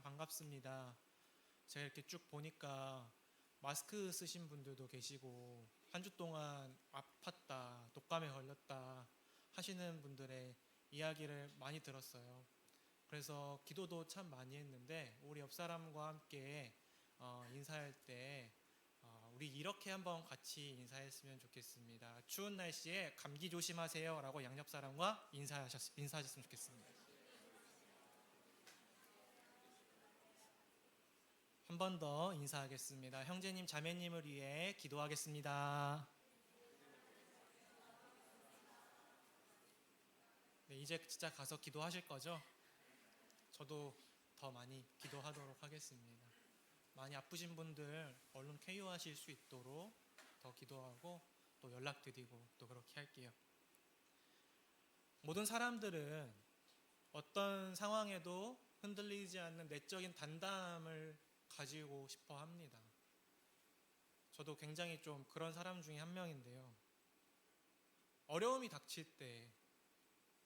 반갑습니다. 제가 이렇게 쭉 보니까 마스크 쓰신 분들도 계시고 한 주 동안 아팠다, 독감에 걸렸다 하시는 분들의 이야기를 많이 들었어요. 그래서 기도도 참 많이 했는데 우리 옆 사람과 함께 인사할 때 우리 이렇게 한번 같이 인사했으면 좋겠습니다. 추운 날씨에 감기 조심하세요 라고 양옆 사람과 인사하셨으면 좋겠습니다. 한 번 더 인사하겠습니다. 형제님, 자매님을 위해 기도하겠습니다. 네, 이제 진짜 가서 기도하실 거죠? 저도 더 많이 기도하도록 하겠습니다. 많이 아프신 분들 얼른 쾌유하실 수 있도록 더 기도하고 또 연락드리고 또 그렇게 할게요. 모든 사람들은 어떤 상황에도 흔들리지 않는 내적인 단단함을 가지고 싶어 합니다. 저도 굉장히 좀 그런 사람 중에 한 명인데요. 어려움이 닥칠 때,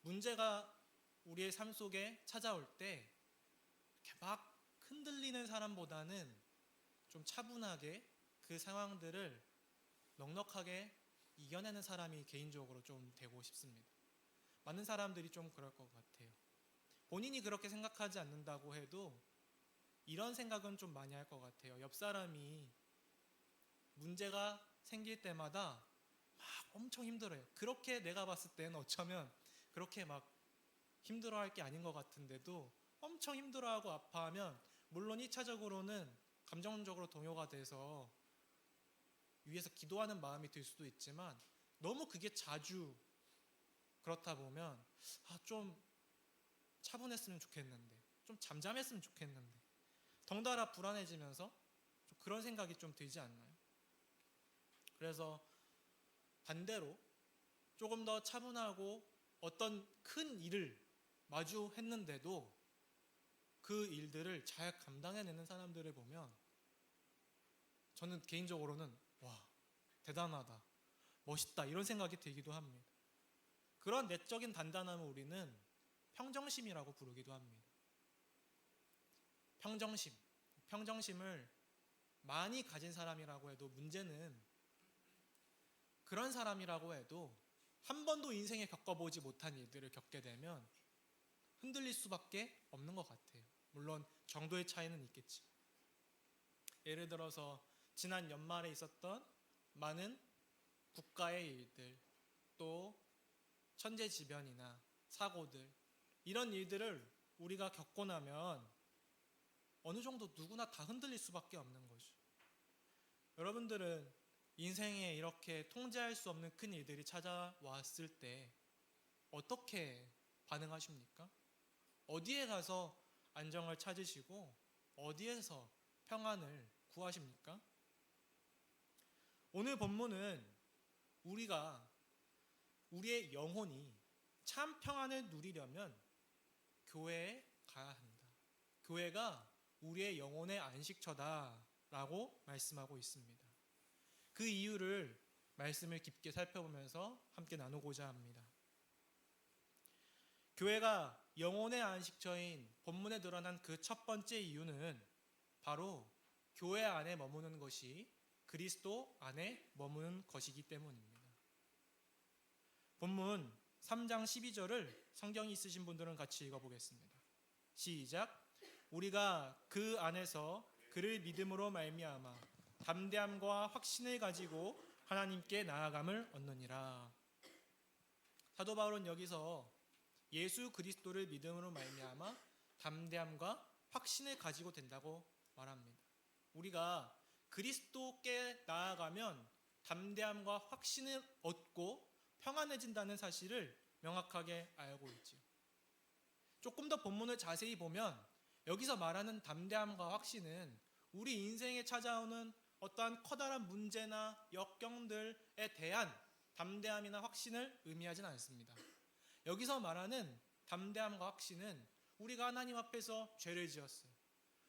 문제가 우리의 삶 속에 찾아올 때 이렇게 막 흔들리는 사람보다는 좀 차분하게 그 상황들을 넉넉하게 이겨내는 사람이 개인적으로 좀 되고 싶습니다. 많은 사람들이 좀 그럴 것 같아요. 본인이 그렇게 생각하지 않는다고 해도 이런 생각은 좀 많이 할 것 같아요. 옆 사람이 문제가 생길 때마다 막 엄청 힘들어요. 그렇게 내가 봤을 때는 어쩌면 그렇게 막 힘들어할 게 아닌 것 같은데도 엄청 힘들어하고 아파하면 물론 1차적으로는 감정적으로 동요가 돼서 위에서 기도하는 마음이 들 수도 있지만 너무 그게 자주 그렇다 보면 좀 차분했으면 좋겠는데, 좀 잠잠했으면 좋겠는데 덩달아 불안해지면서 좀 그런 생각이 좀 들지 않나요? 그래서 반대로 조금 더 차분하고 어떤 큰 일을 마주했는데도 그 일들을 잘 감당해내는 사람들을 보면 저는 개인적으로는 와, 대단하다, 멋있다 이런 생각이 들기도 합니다. 그런 내적인 단단함을 우리는 평정심이라고 부르기도 합니다. 평정심을 많이 가진 사람이라고 해도 문제는 그런 사람이라고 해도 한 번도 인생에 겪어보지 못한 일들을 겪게 되면 흔들릴 수밖에 없는 것 같아요. 물론 정도의 차이는 있겠지. 예를 들어서 지난 연말에 있었던 많은 국가의 일들, 또 천재지변이나 사고들, 이런 일들을 우리가 겪고 나면 어느 정도 누구나 다 흔들릴 수밖에 없는 거죠. 여러분들은 인생에 이렇게 통제할 수 없는 큰 일들이 찾아왔을 때 어떻게 반응하십니까? 어디에 가서 안정을 찾으시고 어디에서 평안을 구하십니까? 오늘 본문은 우리가 우리의 영혼이 참 평안을 누리려면 교회에 가야 한다. 교회가 우리의 영혼의 안식처다라고 말씀하고 있습니다. 그 이유를 말씀을 깊게 살펴보면서 함께 나누고자 합니다. 교회가 영혼의 안식처인 본문에 드러난 그 첫 번째 이유는 바로 교회 안에 머무는 것이 그리스도 안에 머무는 것이기 때문입니다. 본문 3장 12절을 성경이 있으신 분들은 같이 읽어보겠습니다. 시작. 우리가 그 안에서 그를 믿음으로 말미암아 담대함과 확신을 가지고 하나님께 나아감을 얻느니라. 사도 바울은 여기서 예수 그리스도를 믿음으로 말미암아 담대함과 확신을 가지고 된다고 말합니다. 우리가 그리스도께 나아가면 담대함과 확신을 얻고 평안해진다는 사실을 명확하게 알고 있지요. 조금 더 본문을 자세히 보면 여기서 말하는 담대함과 확신은 우리 인생에 찾아오는 어떠한 커다란 문제나 역경들에 대한 담대함이나 확신을 의미하지는 않습니다. 여기서 말하는 담대함과 확신은 우리가 하나님 앞에서 죄를 지었어요.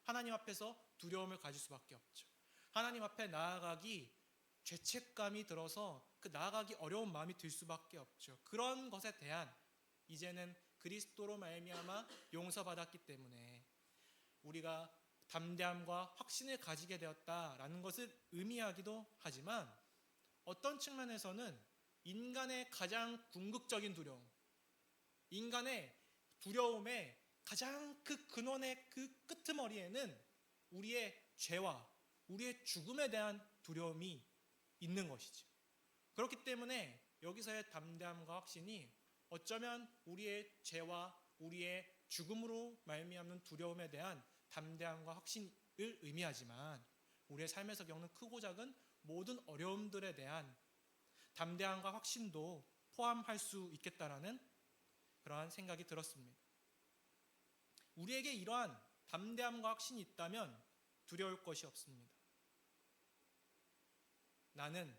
하나님 앞에서 두려움을 가질 수밖에 없죠. 하나님 앞에 나아가기 죄책감이 들어서 그 나아가기 어려운 마음이 들 수밖에 없죠. 그런 것에 대한 이제는 그리스도로 말미암아 용서받았기 때문에 우리가 담대함과 확신을 가지게 되었다라는 것을 의미하기도 하지만 어떤 측면에서는 인간의 가장 궁극적인 두려움, 인간의 두려움의 가장 그 근원의 그 끄트머리에는 우리의 죄와 우리의 죽음에 대한 두려움이 있는 것이죠. 그렇기 때문에 여기서의 담대함과 확신이 어쩌면 우리의 죄와 우리의 죽음으로 말미암는 두려움에 대한 담대함과 확신을 의미하지만 우리의 삶에서 겪는 크고 작은 모든 어려움들에 대한 담대함과 확신도 포함할 수 있겠다라는 그러한 생각이 들었습니다. 우리에게 이러한 담대함과 확신이 있다면 두려울 것이 없습니다. 나는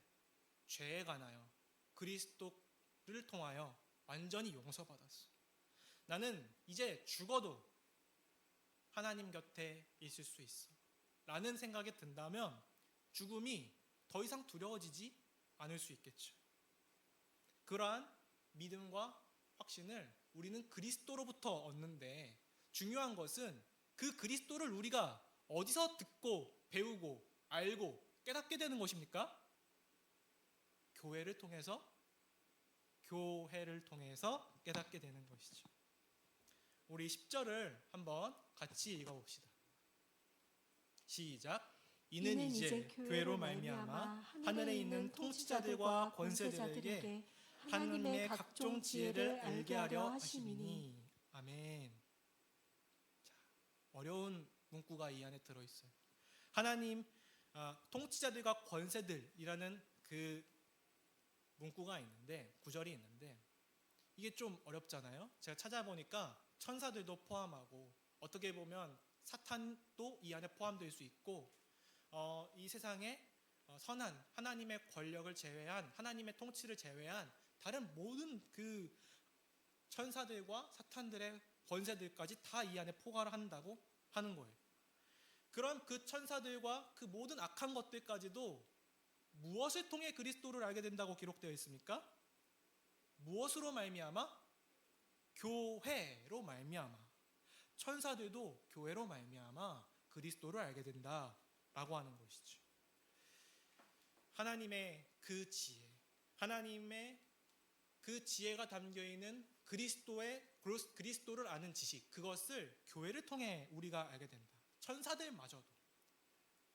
죄에 관하여 그리스도를 통하여 완전히 용서받았어. 나는 이제 죽어도 하나님 곁에 있을 수 있어. 라는 생각이 든다면 죽음이 더 이상 두려워지지 않을 수 있겠죠. 그러한 믿음과 확신을 우리는 그리스도로부터 얻는데 중요한 것은 그 그리스도를 우리가 어디서 듣고 배우고 알고 깨닫게 되는 것입니까? 교회를 통해서 깨닫게 되는 것이죠. 우리 10절을 한번 같이 읽어봅시다. 시작. 이는 이제 교회로 말미암아 하늘에 있는 통치자들과 권세자들에게 하나님의 각종 지혜를 알게 하려 하심이니. 아멘. 자, 어려운 문구가 이 안에 들어있어요. 하나님 통치자들과 권세들이라는 그 문구가 있는데, 구절이 있는데 이게 좀 어렵잖아요. 제가 찾아보니까 천사들도 포함하고 어떻게 보면 사탄도 이 안에 포함될 수 있고 이 세상에 선한 하나님의 권력을 제외한, 하나님의 통치를 제외한 다른 모든 그 천사들과 사탄들의 권세들까지 다 이 안에 포괄을 한다고 하는 거예요. 그럼 그 천사들과 그 모든 악한 것들까지도 무엇을 통해 그리스도를 알게 된다고 기록되어 있습니까? 무엇으로 말미암아? 교회로 말미암아. 천사들도 교회로 말미암아 그리스도를 알게 된다라고 하는 것이죠. 하나님의 그 지혜, 하나님의 그 지혜가 담겨 있는 그리스도를 아는 지식, 그것을 교회를 통해 우리가 알게 된다. 천사들마저도,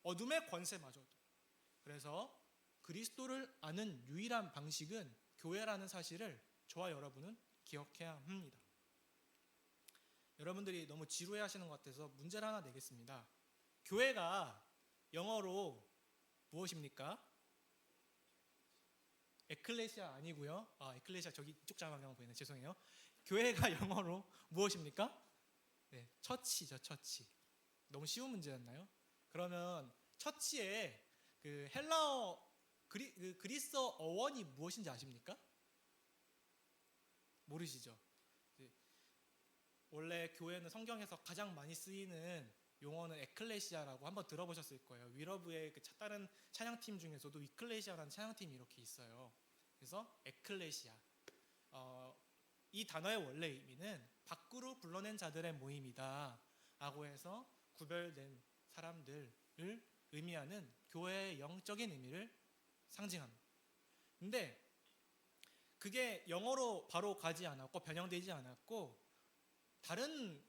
어둠의 권세마저도. 그래서 그리스도를 아는 유일한 방식은 교회라는 사실을 저와 여러분은 기억해야 합니다. 여러분들이 너무 지루해하시는 것 같아서 문제를 하나 내겠습니다. 교회가 영어로 무엇입니까? 에클레시아 아니고요. 에클레시아 저기 이쪽 자막에만 보이네. 죄송해요. 교회가 영어로 무엇입니까? 네, 처치죠, 처치. 너무 쉬운 문제였나요? 그러면 처치의 그 헬라어 그리스어 어원이 무엇인지 아십니까? 모르시죠? 원래 교회는 성경에서 가장 많이 쓰이는 용어는 에클레시아라고 한번 들어보셨을 거예요. 위러브의 그 다른 찬양팀 중에서도 위클레시아라는 찬양팀이 이렇게 있어요. 그래서 에클레시아. 이 단어의 원래 의미는 밖으로 불러낸 자들의 모임이다 라고 해서 구별된 사람들을 의미하는 교회의 영적인 의미를 상징합니다. 근데 그게 영어로 바로 가지 않았고 변형되지 않았고 다른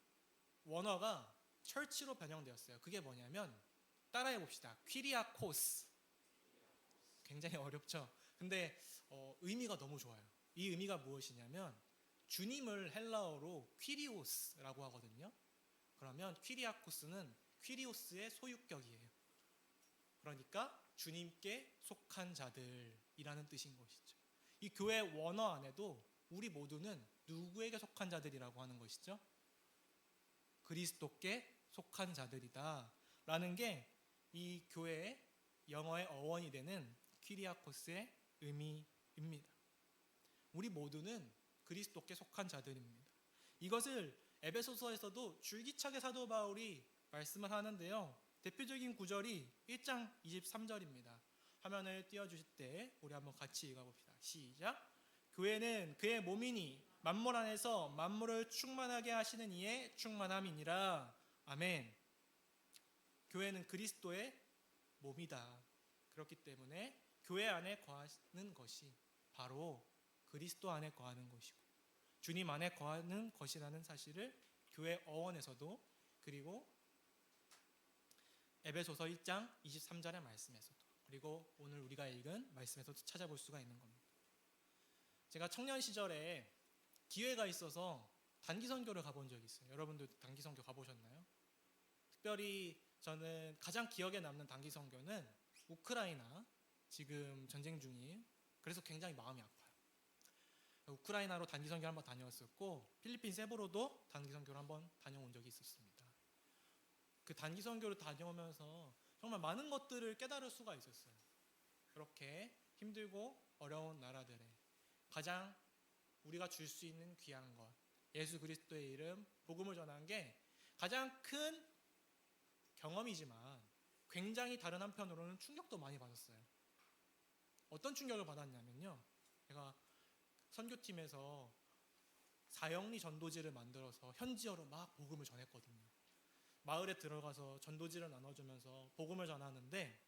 원어가 church로 변형되었어요. 그게 뭐냐면 따라해 봅시다. 퀴리아코스. 굉장히 어렵죠. 근데 의미가 너무 좋아요. 이 의미가 무엇이냐면 주님을 헬라어로 퀴리오스라고 하거든요. 그러면 퀴리아코스는 퀴리오스의 소유격이에요. 그러니까 주님께 속한 자들이라는 뜻인 것이죠. 이 교회 원어 안에도 우리 모두는 누구에게 속한 자들이라고 하는 것이죠? 그리스도께 속한 자들이다 라는 게 이 교회의 영어의 어원이 되는 퀴리아코스의 의미입니다. 우리 모두는 그리스도께 속한 자들입니다. 이것을 에베소서에서도 줄기차게 사도 바울이 말씀을 하는데요. 대표적인 구절이 1장 23절입니다. 화면을 띄워주실 때 우리 한번 같이 읽어봅시다. 시작. 교회는 그의 몸이니 만물 안에서 만물을 충만하게 하시는 이의 충만함이니라. 아멘. 교회는 그리스도의 몸이다. 그렇기 때문에 교회 안에 거하는 것이 바로 그리스도 안에 거하는 것이고 주님 안에 거하는 것이라는 사실을 교회 어원에서도 그리고 에베소서 1장 23절의 말씀에서도 그리고 오늘 우리가 읽은 말씀에서도 찾아볼 수가 있는 겁니다. 제가 청년 시절에 기회가 있어서 단기 선교를 가본 적이 있어요. 여러분들 단기 선교 가보셨나요? 특별히 저는 가장 기억에 남는 단기 선교는 우크라이나 지금 전쟁 중인 그래서 굉장히 마음이 아파요. 우크라이나로 단기 선교를 한번 다녀왔었고 필리핀 세부로도 단기 선교를 한번 다녀온 적이 있었습니다. 그 단기 선교를 다녀오면서 정말 많은 것들을 깨달을 수가 있었어요. 그렇게 힘들고 어려운 나라들에 가장 우리가 줄 수 있는 귀한 것 예수 그리스도의 이름 복음을 전한 게 가장 큰 경험이지만 굉장히 다른 한편으로는 충격도 많이 받았어요. 어떤 충격을 받았냐면요, 제가 선교팀에서 사형리 전도지를 만들어서 현지어로 막 복음을 전했거든요. 마을에 들어가서 전도지를 나눠주면서 복음을 전하는데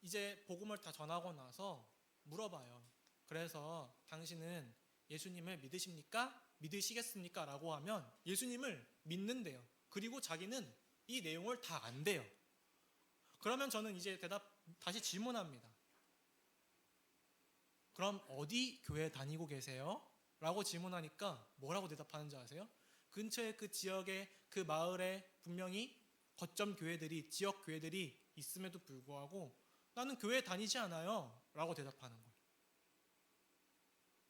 이제 복음을 다 전하고 나서 물어봐요. 그래서 당신은 예수님을 믿으십니까? 믿으시겠습니까? 라고 하면 예수님을 믿는데요. 그리고 자기는 이 내용을 다 안대요. 그러면 저는 이제 다시 질문합니다. 그럼 어디 교회 다니고 계세요? 라고 질문하니까 뭐라고 대답하는지 아세요? 근처에 그 지역에 그 마을에 분명히 거점 교회들이 지역 교회들이 있음에도 불구하고 나는 교회 다니지 않아요 라고 대답하는 거예요.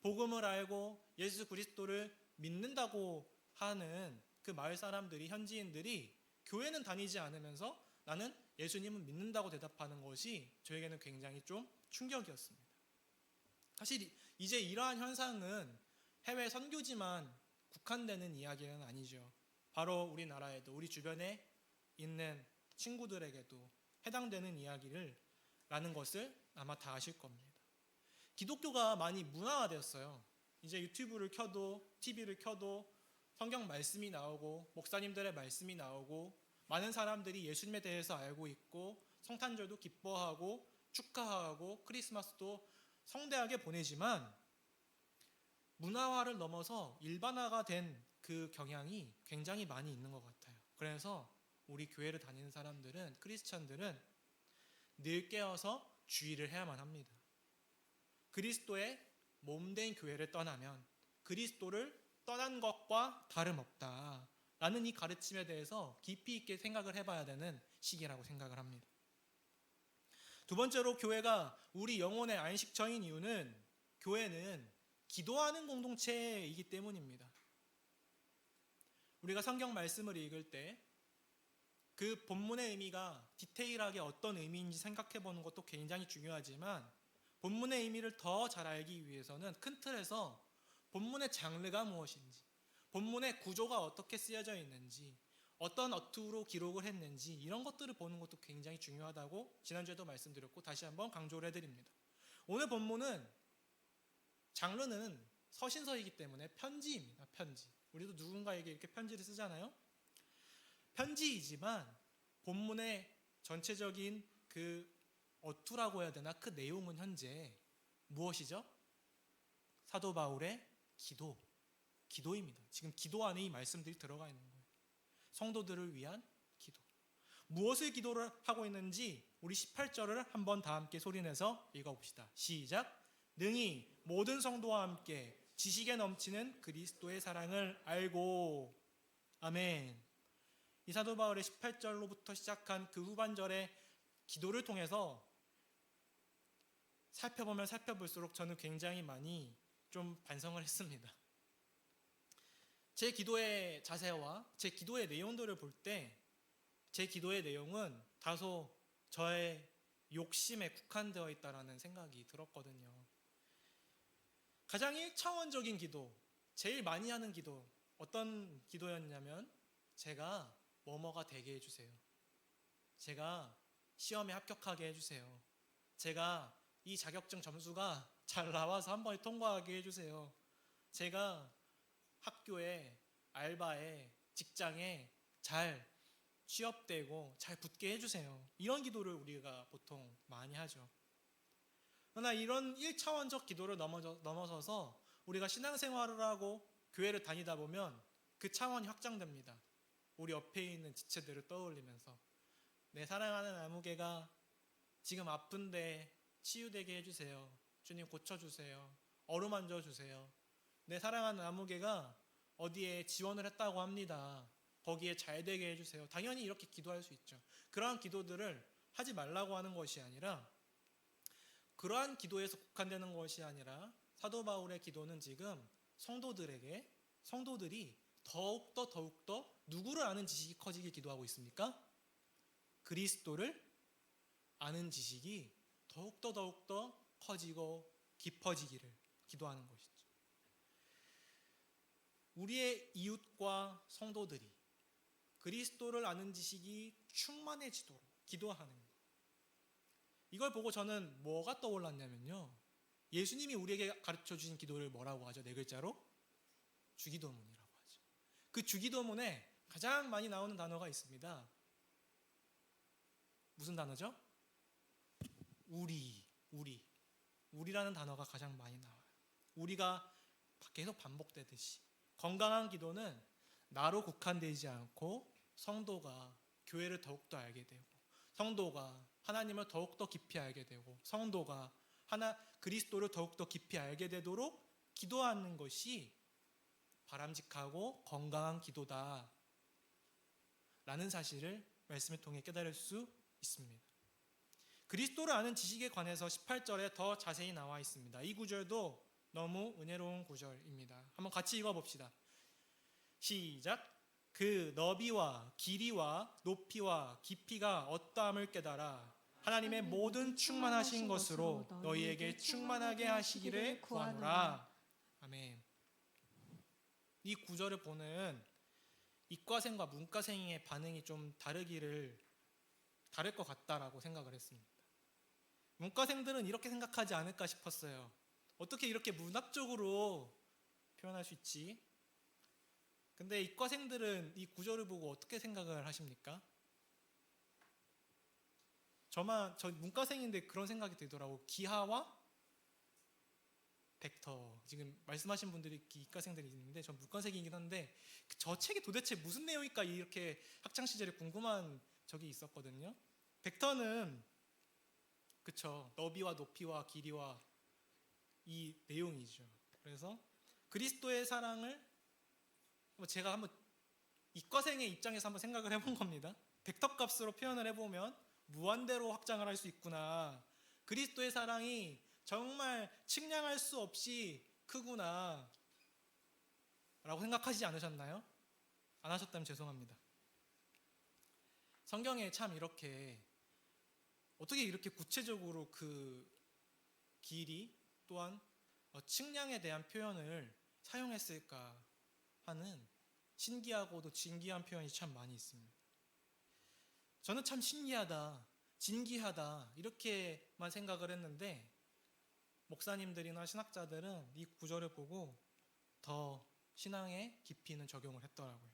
복음을 알고 예수 그리스도를 믿는다고 하는 그 마을 사람들이 현지인들이 교회는 다니지 않으면서 나는 예수님은 믿는다고 대답하는 것이 저에게는 굉장히 좀 충격이었습니다. 사실 이제 이러한 현상은 해외 선교지만 국한되는 이야기는 아니죠. 바로 우리나라에도 우리 주변에 있는 친구들에게도 해당되는 이야기를 라는 것을 아마 다 아실 겁니다. 기독교가 많이 문화화되었어요. 이제 유튜브를 켜도 TV를 켜도 성경 말씀이 나오고 목사님들의 말씀이 나오고 많은 사람들이 예수님에 대해서 알고 있고 성탄절도 기뻐하고 축하하고 크리스마스도 성대하게 보내지만 문화화를 넘어서 일반화가 된 그 경향이 굉장히 많이 있는 것 같아요. 그래서 우리 교회를 다니는 사람들은 크리스찬들은 늘 깨어서 주의를 해야만 합니다. 그리스도의 몸된 교회를 떠나면 그리스도를 떠난 것과 다름없다 라는 이 가르침에 대해서 깊이 있게 생각을 해봐야 되는 시기라고 생각을 합니다. 두 번째로 교회가 우리 영혼의 안식처인 이유는 교회는 기도하는 공동체이기 때문입니다. 우리가 성경 말씀을 읽을 때 그 본문의 의미가 디테일하게 어떤 의미인지 생각해 보는 것도 굉장히 중요하지만 본문의 의미를 더 잘 알기 위해서는 큰 틀에서 본문의 장르가 무엇인지, 본문의 구조가 어떻게 쓰여져 있는지, 어떤 어투로 기록을 했는지 이런 것들을 보는 것도 굉장히 중요하다고 지난주에도 말씀드렸고 다시 한번 강조를 해드립니다. 오늘 본문은 장르는 서신서이기 때문에 편지입니다. 편지. 우리도 누군가에게 이렇게 편지를 쓰잖아요. 편지이지만 본문의 전체적인 그 어투라고 해야 되나? 그 내용은 현재 무엇이죠? 사도 바울의 기도입니다. 지금 기도 안에 이 말씀들이 들어가 있는 거예요. 성도들을 위한 기도. 무엇을 기도를 하고 있는지 우리 18절을 한번 다 함께 소리내서 읽어봅시다. 시작. 능히 모든 성도와 함께 지식에 넘치는 그리스도의 사랑을 알고. 아멘. 이 사도 바울의 18절로부터 시작한 그 후반절의 기도를 통해서 살펴보면 살펴볼수록 저는 굉장히 많이 좀 반성을 했습니다. 제 기도의 자세와 제 기도의 내용들을 볼 때 제 기도의 내용은 다소 저의 욕심에 국한되어 있다는 생각이 들었거든요. 가장 1차원적인 기도, 제일 많이 하는 기도, 어떤 기도였냐면 제가 뭐뭐가 되게 해주세요. 제가 시험에 합격하게 해주세요. 제가 이 자격증 점수가 잘 나와서 한 번에 통과하게 해주세요. 제가 학교에, 알바에, 직장에 잘 취업되고 잘 붙게 해주세요. 이런 기도를 우리가 보통 많이 하죠. 그러나 이런 1차원적 기도를 넘어서서 우리가 신앙생활을 하고 교회를 다니다 보면 그 차원이 확장됩니다. 우리 옆에 있는 지체들을 떠올리면서 내 사랑하는 아무개가 지금 아픈데 치유되게 해주세요. 주님 고쳐주세요. 어루만져 주세요. 내 사랑하는 아무개가 어디에 지원을 했다고 합니다. 거기에 잘 되게 해주세요. 당연히 이렇게 기도할 수 있죠. 그러한 기도들을 하지 말라고 하는 것이 아니라, 그러한 기도에서 국한되는 것이 아니라 사도 바울의 기도는 지금 성도들이 더욱더 누구를 아는 지식이 커지게 기도하고 있습니까? 그리스도를 아는 지식이 더욱더 커지고 깊어지기를 기도하는 것이죠. 우리의 이웃과 성도들이 그리스도를 아는 지식이 충만해지도록 기도하는 것. 이걸 보고 저는 뭐가 떠올랐냐면요. 예수님이 우리에게 가르쳐 주신 기도를 뭐라고 하죠? 네 글자로? 주기도문이라고 하죠. 그 주기도문에 가장 많이 나오는 단어가 있습니다. 무슨 단어죠? 우리라는 단어가 가장 많이 나와요. 우리가 계속 반복되듯이 건강한 기도는 나로 국한되지 않고 성도가 교회를 더욱더 알게 되고, 성도가 하나님을 더욱더 깊이 알게 되고, 성도가 그리스도를 더욱더 깊이 알게 되도록 기도하는 것이 바람직하고 건강한 기도다 라는 사실을 말씀을 통해 깨달을 수 있습니다. 그리스도를 아는 지식에 관해서 18절에 더 자세히 나와 있습니다. 이 구절도 너무 은혜로운 구절입니다. 한번 같이 읽어봅시다. 시작. 그 너비와 길이와 높이와 깊이가 어떠함을 깨달아 하나님의 모든 충만하신 것으로 너희에게 충만하게 하시기를 구하노라. 아멘. 이 구절을 보는 이과생과 문과생의 반응이 좀 다를 것 같다라고 생각을 했습니다. 문과생들은 이렇게 생각하지 않을까 싶었어요. 어떻게 이렇게 문학적으로 표현할 수 있지? 근데 이과생들은 이 구절을 보고 어떻게 생각을 하십니까? 저 문과생인데 그런 생각이 들더라고. 기하와 벡터. 지금 말씀하신 분들이 이과생들이 있는데 전 문과생이긴 한데 저 책이 도대체 무슨 내용일까 이렇게 학창 시절에 궁금한 적이 있었거든요. 벡터는 그쵸, 너비와 높이와 길이와 이 내용이죠. 그래서 그리스도의 사랑을 제가 한번 이과생의 입장에서 한번 생각을 해본 겁니다. 벡터 값으로 표현을 해보면 무한대로 확장을 할 수 있구나. 그리스도의 사랑이 정말 측량할 수 없이 크구나 라고 생각하시지 않으셨나요? 안 하셨다면 죄송합니다. 성경에 참 어떻게 이렇게 구체적으로 그 길이 또한 측량에 대한 표현을 사용했을까 하는 신기하고도 진기한 표현이 참 많이 있습니다. 저는 참 신기하다, 진기하다 이렇게만 생각을 했는데 목사님들이나 신학자들은 이 구절을 보고 더 신앙의 깊이는 적용을 했더라고요.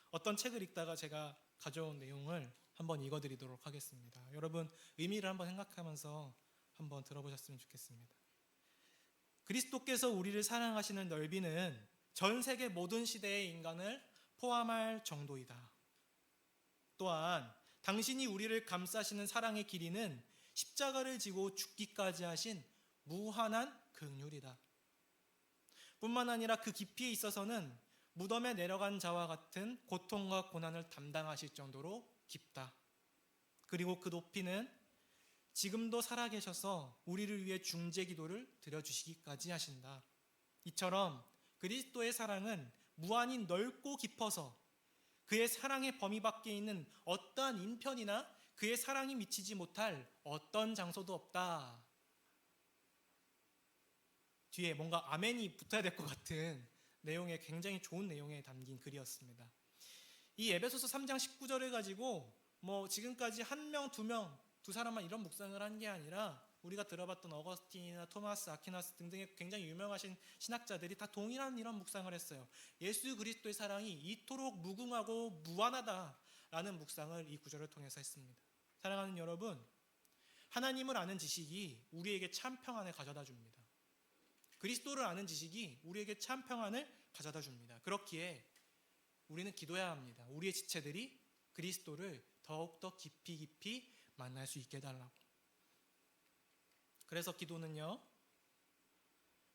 어떤 책을 읽다가 제가 가져온 내용을 한번 읽어드리도록 하겠습니다. 여러분 의미를 한번 생각하면서 한번 들어보셨으면 좋겠습니다. 그리스도께서 우리를 사랑하시는 넓이는 전 세계 모든 시대의 인간을 포함할 정도이다. 또한 당신이 우리를 감싸시는 사랑의 길이는 십자가를 지고 죽기까지 하신 무한한 긍휼이다. 뿐만 아니라 그 깊이에 있어서는 무덤에 내려간 자와 같은 고통과 고난을 담당하실 정도로 깊다. 그리고 그 높이는 지금도 살아계셔서 우리를 위해 중재 기도를 드려주시기까지 하신다. 이처럼 그리스도의 사랑은 무한히 넓고 깊어서 그의 사랑의 범위 밖에 있는 어떠한 인편이나 그의 사랑이 미치지 못할 어떤 장소도 없다. 뒤에 뭔가 아멘이 붙어야 될 것 같은 내용의 굉장히 좋은 내용에 담긴 글이었습니다. 이 에베소서 3장 19절을 가지고 지금까지 한 명, 두 사람만 이런 묵상을 한 게 아니라 우리가 들어봤던 어거스틴이나 토마스 아퀴나스 등등의 굉장히 유명하신 신학자들이 다 동일한 이런 묵상을 했어요. 예수 그리스도의 사랑이 이토록 무궁하고 무한하다. 라는 묵상을 이 구절을 통해서 했습니다. 사랑하는 여러분, 하나님을 아는 지식이 우리에게 참 평안을 가져다 줍니다. 그리스도를 아는 지식이 우리에게 참 평안을 가져다 줍니다. 그렇기에 우리는 기도해야 합니다. 우리의 지체들이 그리스도를 더욱더 깊이 만날 수 있게 해달라고. 그래서 기도는요,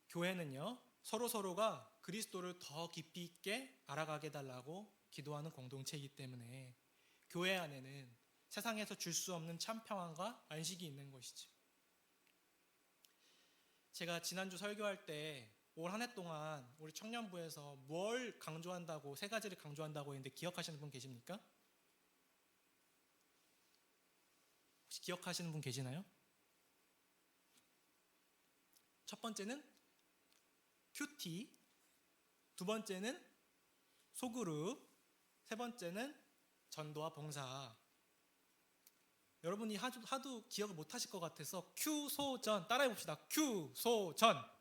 교회는요, 서로가 그리스도를 더 깊이 있게 알아가게 해달라고 기도하는 공동체이기 때문에 교회 안에는 세상에서 줄 수 없는 참 평안과 안식이 있는 것이죠. 제가 지난주 설교할 때 올 한 해 동안 우리 청년부에서 뭘 강조한다고, 세 가지를 강조한다고 했는데 기억하시는 분 계십니까? 혹시 기억하시는 분 계시나요? 첫 번째는 큐티, 두 번째는 소그룹, 세 번째는 전도와 봉사. 여러분이 하도 기억을 못 하실 것 같아서 큐소전 따라해 봅시다. 큐소전.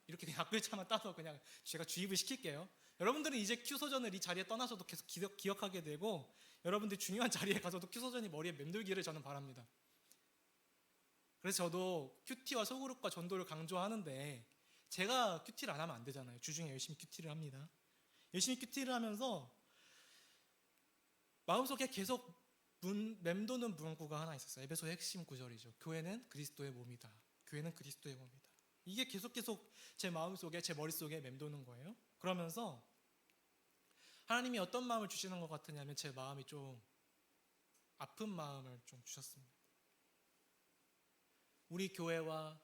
이렇게 그냥 앞글자만 따서 그냥 제가 주입을 시킬게요. 여러분들은 이제 큐소전을 이 자리에 떠나서도 계속 기억하게 되고, 여러분들 중요한 자리에 가서도 큐소전이 머리에 맴돌기를 저는 바랍니다. 그래서 저도 큐티와 소그룹과 전도를 강조하는데 제가 큐티를 안 하면 안 되잖아요. 주중에 열심히 큐티를 합니다. 열심히 큐티를 하면서 마음속에 계속 맴도는 문구가 하나 있었어요. 에베소의 핵심 구절이죠. 교회는 그리스도의 몸이다. 교회는 그리스도의 몸이다. 이게 계속 제 마음속에, 제 머릿속에 맴도는 거예요. 그러면서 하나님이 어떤 마음을 주시는 것 같으냐면 제 마음이 좀 아픈 마음을 좀 주셨습니다. 우리 교회와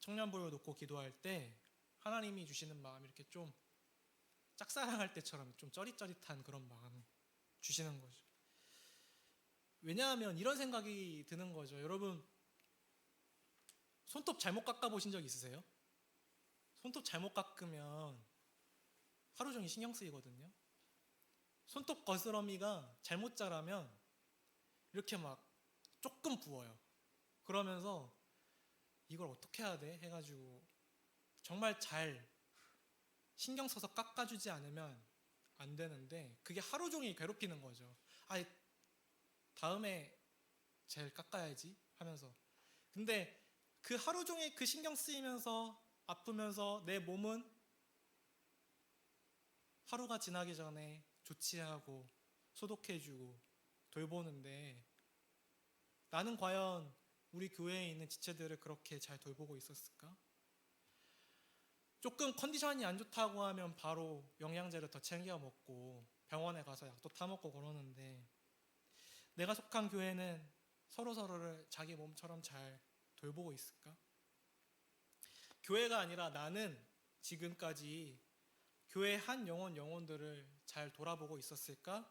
청년부를 놓고 기도할 때 하나님이 주시는 마음이 이렇게 좀 짝사랑할 때처럼 좀 쩌릿쩌릿한 그런 마음을 주시는 거죠. 왜냐하면 이런 생각이 드는 거죠. 여러분, 손톱 잘못 깎아보신 적 있으세요? 손톱 잘못 깎으면 하루 종일 신경 쓰이거든요. 손톱 거스러미가 잘못 자라면 이렇게 막 조금 부어요. 그러면서 이걸 어떻게 해야 돼? 해가지고 정말 잘 신경 써서 깎아주지 않으면 안 되는데 그게 하루 종일 괴롭히는 거죠. 다음에 잘 깎아야지 하면서. 근데 그 하루 종일 그 신경 쓰이면서 아프면서 내 몸은 하루가 지나기 전에 조치하고 소독해주고 돌보는데 나는 과연 우리 교회에 있는 지체들을 그렇게 잘 돌보고 있었을까? 조금 컨디션이 안 좋다고 하면 바로 영양제를 더 챙겨 먹고 병원에 가서 약도 타먹고 그러는데 내가 속한 교회는 서로를 자기 몸처럼 잘 돌보고 있을까? 교회가 아니라 나는 지금까지 교회 한 영혼들을 잘 돌아보고 있었을까?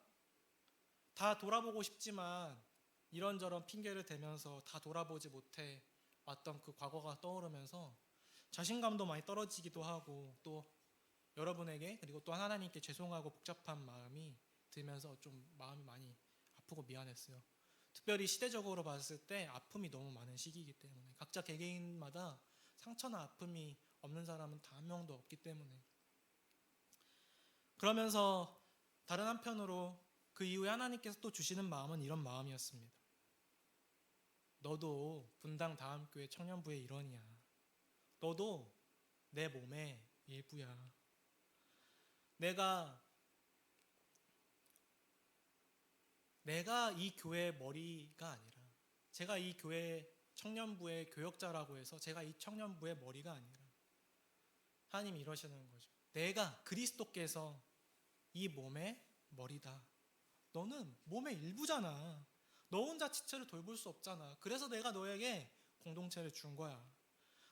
다 돌아보고 싶지만 이런저런 핑계를 대면서 다 돌아보지 못해 왔던 그 과거가 떠오르면서 자신감도 많이 떨어지기도 하고 또 여러분에게 그리고 또 하나님께 죄송하고 복잡한 마음이 들면서 좀 마음이 많이 아프고 미안했어요. 특별히 시대적으로 봤을 때 아픔이 너무 많은 시기이기 때문에 각자 개개인마다 상처나 아픔이 없는 사람은 단 한 명도 없기 때문에 그러면서 다른 한편으로 그 이후에 하나님께서 또 주시는 마음은 이런 마음이었습니다. 너도 분당 다음교회 청년부의 일원이야. 너도 내 몸의 일부야. 내가 이 교회의 머리가 아니라 제가 이 교회 청년부의 교역자라고 해서 제가 이 청년부의 머리가 아니라 하나님이 이러시는 거죠. 내가 그리스도께서 이 몸의 머리다. 너는 몸의 일부잖아. 너 혼자 지체를 돌볼 수 없잖아. 그래서 내가 너에게 공동체를 준 거야.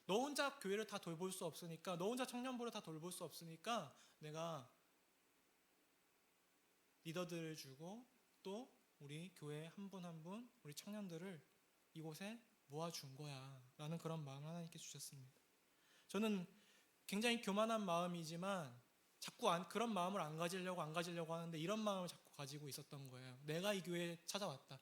너 혼자 교회를 다 돌볼 수 없으니까, 너 혼자 청년부를 다 돌볼 수 없으니까 내가 리더들을 주고 또 우리 교회 한 분 한 분 우리 청년들을 이곳에 모아준 거야 라는 그런 마음을 하나님께 주셨습니다. 저는 굉장히 교만한 마음이지만 자꾸 그런 마음을 안 가지려고 하는데 이런 마음을 자꾸 가지고 있었던 거예요. 내가 이 교회에 찾아왔다.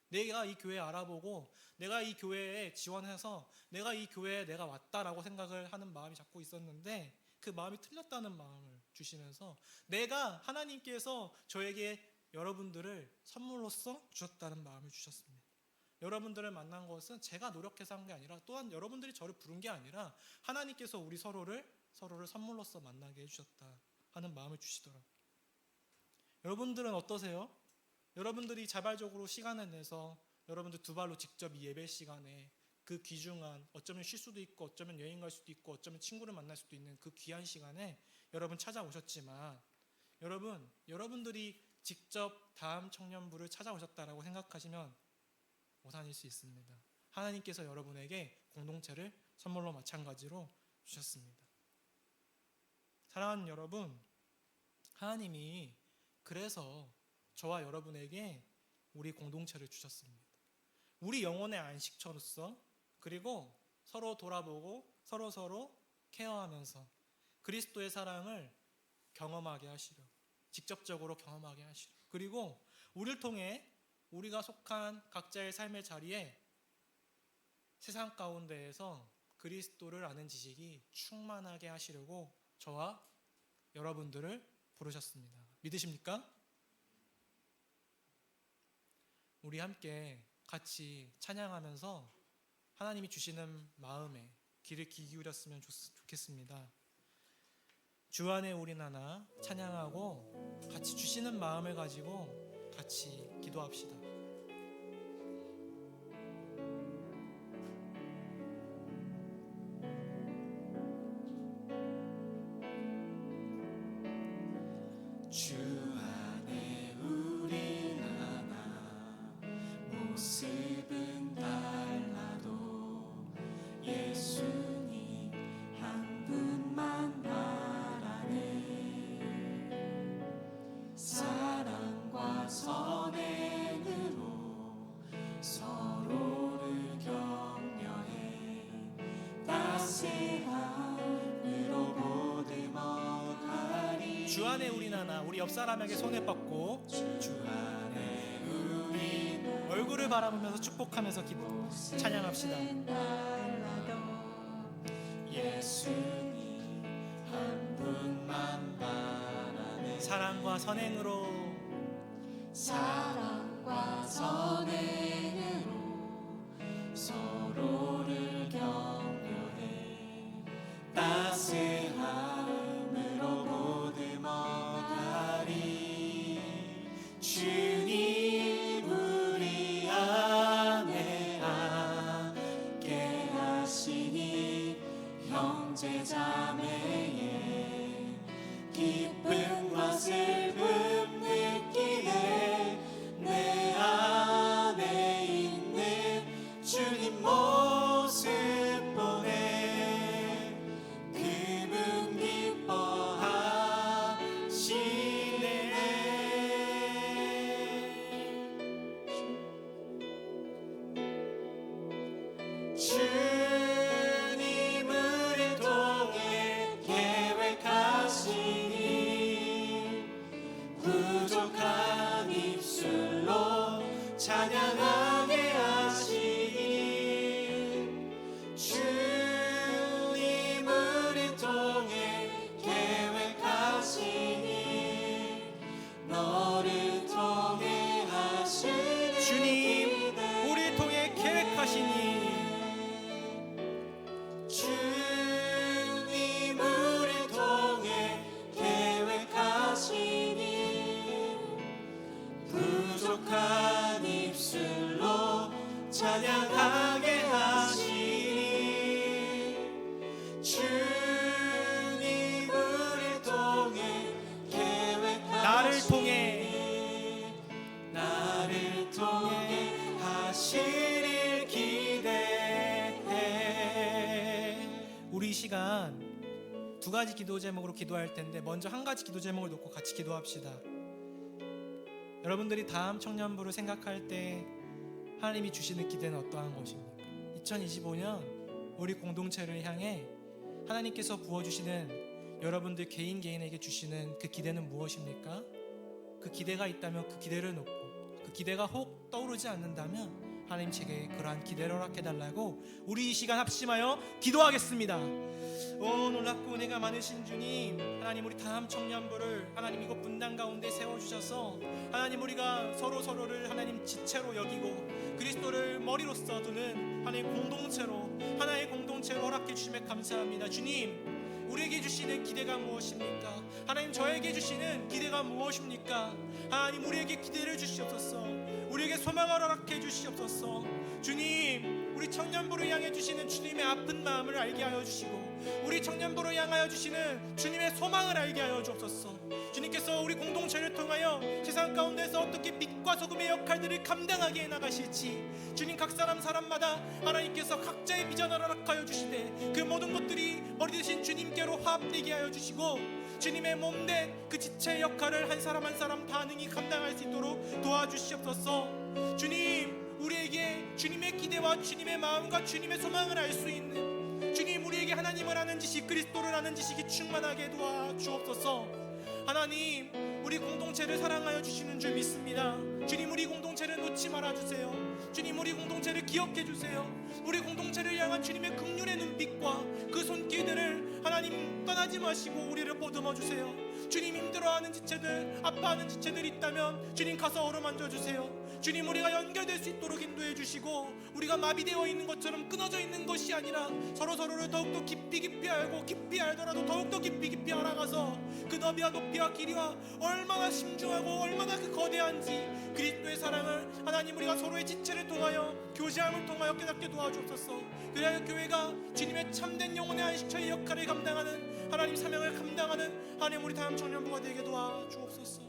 내가 이 교회에 알아보고 내가 이 교회에 지원해서 내가 이 교회에 내가 왔다라고 생각을 하는 마음이 자꾸 있었는데 그 마음이 틀렸다는 마음을 주시면서 내가 하나님께서 저에게 여러분들을 선물로써 주셨다는 마음을 주셨습니다. 여러분들을 만난 것은 제가 노력해서 한 게 아니라, 또한 여러분들이 저를 부른 게 아니라 하나님께서 우리 서로를 선물로써 만나게 해주셨다 하는 마음을 주시더라고요. 여러분들은 어떠세요? 여러분들이 자발적으로 시간을 내서 여러분들 두 발로 직접 이 예배 시간에 그 귀중한, 어쩌면 쉴 수도 있고 어쩌면 여행 갈 수도 있고 어쩌면 친구를 만날 수도 있는 그 귀한 시간에 여러분 찾아오셨지만, 여러분들이 직접 다음 청년부를 찾아오셨다라고 생각하시면 오산일 수 있습니다. 하나님께서 여러분에게 공동체를 선물로 마찬가지로 주셨습니다. 사랑하는 여러분, 하나님이 그래서 저와 여러분에게 우리 공동체를 주셨습니다. 우리 영혼의 안식처로서, 그리고 서로 돌아보고 서로 케어하면서 그리스도의 사랑을 경험하게 하시려, 직접적으로 경험하게 하시려, 그리고 우리를 통해 우리가 속한 각자의 삶의 자리에 세상 가운데에서 그리스도를 아는 지식이 충만하게 하시려고 저와 여러분들을 부르셨습니다. 믿으십니까? 우리 함께 같이 찬양하면서 하나님이 주시는 마음에 귀를 기울였으면 좋겠습니다. 주 안에 우린 하나 찬양하고 같이 주시는 마음을 가지고 같이 기도합시다. 주 안에 우린 하나, 모습은 달라도 예수님 한 분만 바라네. 사랑과 선행으로 서로를 격려해 따스함으로 보듬어가리. 주 안에 우린 하나, 우리 옆 사람에게 손을 뻗고 주 안에 우린 얼굴을 바라보면서 축복하면서 찬양합시다. 예수님 한 분만 바라네. 사랑과 선행으로 서로를 격려해 따스함으로 보듬어가리. 주님 우리 안에 함께 하시니 형제 자매의 기쁨과 슬픔 느끼네. 내 안에 있는 주님 모습 보네. 그분 기뻐하시네. 주님을 통해 계획하시니 부족한 입술로 찬양하게 하시니. 주님을 통해 계획하시니 너를 통해 하시니. 주님 우리를 통해 계획하시니 주님 우리를 통해 계획하시니 부족한 입술로 찬양하게 하시니. 주님 우리를 통해 계획하시니 나를 통해 하시길 기대해. 우리 이 시간 두 가지 기도 제목으로 기도할 텐데, 먼저 한 가지 기도 제목을 놓고 같이 기도합시다. 여러분들이 다음 청년부를 생각할 때 하나님이 주시는 기대는 어떠한 것입니까? 2025년 우리 공동체를 향해 하나님께서 부어주시는, 여러분들 개인에게 주시는 그 기대는 무엇입니까? 그 기대가 있다면 그 기대를 놓고, 그 기대가 혹 떠오르지 않는다면 하나님 제게 그러한 기대를 허락해달라고 우리 이 시간 합심하여 기도하겠습니다. 오 놀랍고 은혜가 많으신 주님, 하나님 우리 다음 청년부를 하나님 이곳 분당 가운데 세워주셔서 하나님 우리가 서로를 하나님 지체로 여기고 그리스도를 머리로써 두는 하나님 공동체로, 하나의 공동체로 허락해 주심에 감사합니다. 주님, 우리에게 주시는 기대가 무엇입니까? 하나님 저에게 주시는 기대가 무엇입니까? 하나님 우리에게 기대를 주시옵소서. 우리에게 소망을 허락해 주시옵소서. 주님, 우리 청년부를 향해 주시는 주님의 아픈 마음을 알게 하여 주시고 우리 청년부를 향하여 주시는 주님의 소망을 알게 하여 주옵소서. 주님께서 우리 공동체를 통하여 세상 가운데서 어떻게 빛과 소금의 역할들을 감당하게 해나가실지 주님, 각 사람마다 하나님께서 각자의 비전을 허락하여 주시되 그 모든 것들이 머리 대신 주님께로 화합되게 하여 주시고 주님의 몸된 그 지체의 역할을 한 사람 한 사람 다 능히 감당할 수 있도록 도와주시옵소서. 주님, 우리에게 주님의 기대와 주님의 마음과 주님의 소망을 알 수 있는, 주님 우리에게 하나님을 아는 지식, 그리스도를 아는 지식이 충만하게 도와주옵소서. 하나님, 우리 공동체를 사랑하여 주시는 줄 믿습니다. 주님, 우리 공동체를 놓지 말아주세요. 주님, 우리 공동체를 기억해 주세요. 우리 공동체를 향한 주님의 긍휼의 눈빛과 그 손길들을 하나님 떠나지 마시고 우리를 보듬어 주세요. 주님, 힘들어하는 지체들, 아파하는 지체들 있다면 주님 가서 어루만져 주세요. 주님, 우리가 연결될 수 있도록 인도해 주시고 우리가 마비되어 있는 것처럼 끊어져 있는 것이 아니라 서로를 더욱더 깊이 알고 깊이 알더라도 더욱더 깊이 알아가서 그 너비와 높이와 길이와 얼마나 심중하고 얼마나 그 거대한지 그리스도의 사랑을 하나님 우리가 서로의 지체를 통하여 교제함을 통하여 깨닫게 도와주옵소서. 그래야 교회가 주님의 참된 영혼의 안식처의 역할을 감당하는 하나님 사명을 감당하는 하나님 우리 다음 청년부가 되게 도와주옵소서.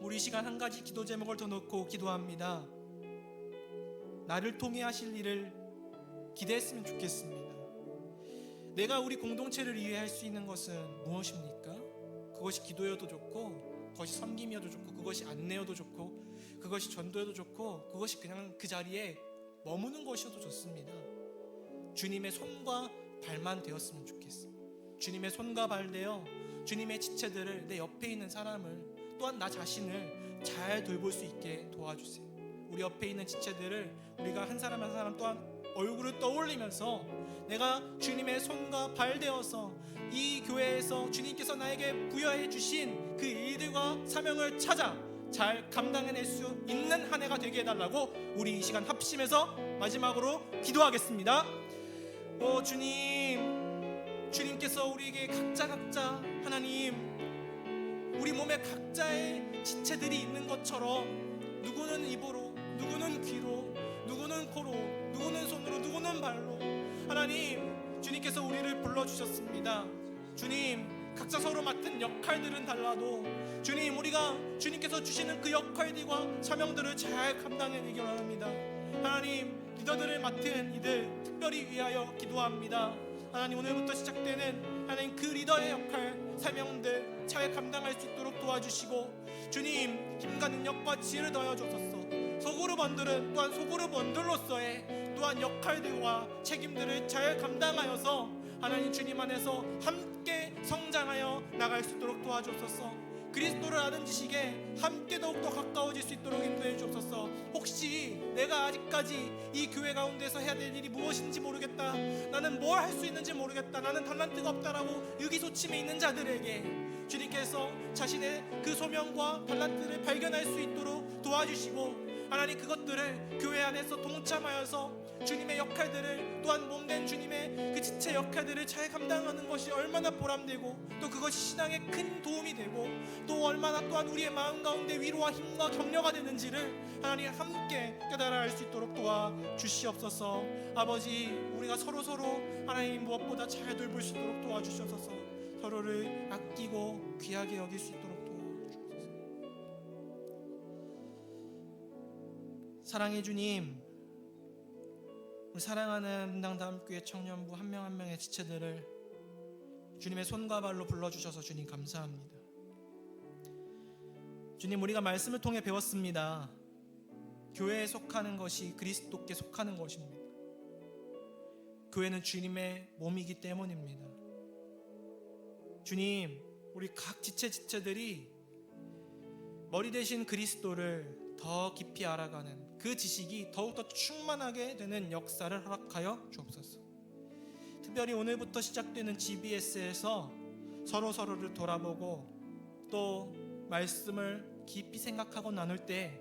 우리 이 시간 한 가지 기도 제목을 더 넣고 기도합니다. 나를 통해 하실 일을 기대했으면 좋겠습니다. 내가 우리 공동체를 위해 할 수 있는 것은 무엇입니까? 그것이 기도여도 좋고 그것이 섬김이어도 좋고 그것이 안내여도 좋고 그것이 전도여도 좋고 그것이 그냥 그 자리에 머무는 것이어도 좋습니다. 주님의 손과 발만 되었으면 좋겠습니다. 주님의 손과 발 되어 주님의 지체들을, 내 옆에 있는 사람을, 또한 나 자신을 잘 돌볼 수 있게 도와주세요. 우리 옆에 있는 지체들을 우리가 한 사람 한 사람 또한 얼굴을 떠올리면서 내가 주님의 손과 발 되어서 이 교회에서 주님께서 나에게 부여해 주신 그 일들과 사명을 찾아 잘 감당해낼 수 있는 한 해가 되게 해달라고 우리 이 시간 합심해서 마지막으로 기도하겠습니다. 주님, 주님께서 우리에게 각자 하나님 우리 몸에 각자의 지체들이 있는 것처럼 누구는 입으로, 누구는 귀로, 누구는 코로, 누구는 손으로, 누구는 발로 하나님 주님께서 우리를 불러주셨습니다. 주님, 각자 서로 맡은 역할들은 달라도 주님, 우리가 주님께서 주시는 그 역할들과 사명들을 잘 감당해내기 원합니다. 하나님, 리더들을 맡은 이들 특별히 위하여 기도합니다. 하나님, 오늘부터 시작되는 하나님 그 리더의 역할, 사명들 잘 감당할 수 있도록 도와주시고 주님, 힘과 능력과 지혜를 더하여 주소서. 소그룹원들은 또한 소그룹원들로서의 또한 역할들과 책임들을 잘 감당하여서 하나님 주님 안에서 함께 성장하여 나갈 수 있도록 도와주소서. 그리스도를 아는 지식에 함께 더욱더 가까워질 수 있도록 인도해 주옵소서. 혹시 내가 아직까지 이 교회 가운데서 해야 될 일이 무엇인지 모르겠다, 나는 뭘 할 수 있는지 모르겠다, 나는 달란트가 없다라고 의기소침해 있는 자들에게 주님께서 자신의 그 소명과 달란트를 발견할 수 있도록 도와주시고 하나님 그것들을 교회 안에서 동참하여서 주님의 역할들을 또한 몸된 주님의 그 지체 역할들을 잘 감당하는 것이 얼마나 보람되고 또 그것이 신앙에 큰 도움이 되고 또 얼마나 또한 우리의 마음 가운데 위로와 힘과 격려가 되는지를 하나님 함께 깨달아 알 수 있도록 도와주시옵소서. 아버지, 우리가 서로 하나님 무엇보다 잘 돌볼 수 있도록 도와주시옵소서. 서로를 아끼고 귀하게 여길 수 있도록 도와주옵소서. 사랑의 주님, 우리 사랑하는 분당다음교회 청년부 한 명 한 명의 지체들을 주님의 손과 발로 불러주셔서 주님 감사합니다. 주님, 우리가 말씀을 통해 배웠습니다. 교회에 속하는 것이 그리스도께 속하는 것입니다. 교회는 주님의 몸이기 때문입니다. 주님, 우리 각 지체들이 머리 대신 그리스도를 더 깊이 알아가는 그 지식이 더욱더 충만하게 되는 역사를 허락하여 주옵소서. 특별히 오늘부터 시작되는 GBS에서 서로를 돌아보고 또 말씀을 깊이 생각하고 나눌 때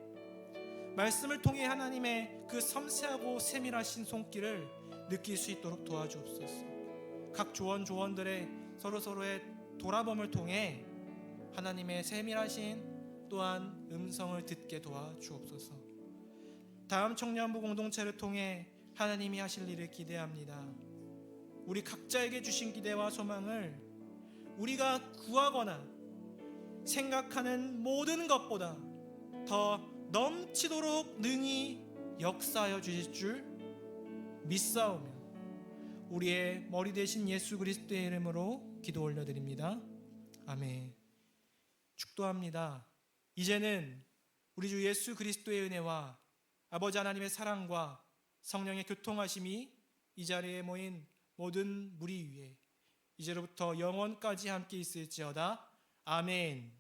말씀을 통해 하나님의 그 섬세하고 세밀하신 손길을 느낄 수 있도록 도와주옵소서. 각 조원들의 서로의 돌아봄을 통해 하나님의 세밀하신 또한 음성을 듣게 도와주옵소서. 다음 청년부 공동체를 통해 하나님이 하실 일을 기대합니다. 우리 각자에게 주신 기대와 소망을 우리가 구하거나 생각하는 모든 것보다 더 넘치도록 능히 역사하여 주실 줄 믿사오며 우리의 머리 되신 예수 그리스도의 이름으로 기도 올려드립니다. 아멘. 축도합니다. 이제는 우리 주 예수 그리스도의 은혜와 아버지 하나님의 사랑과 성령의 교통하심이 이 자리에 모인 모든 무리 위에 이제로부터 영원까지 함께 있을지어다. 아멘.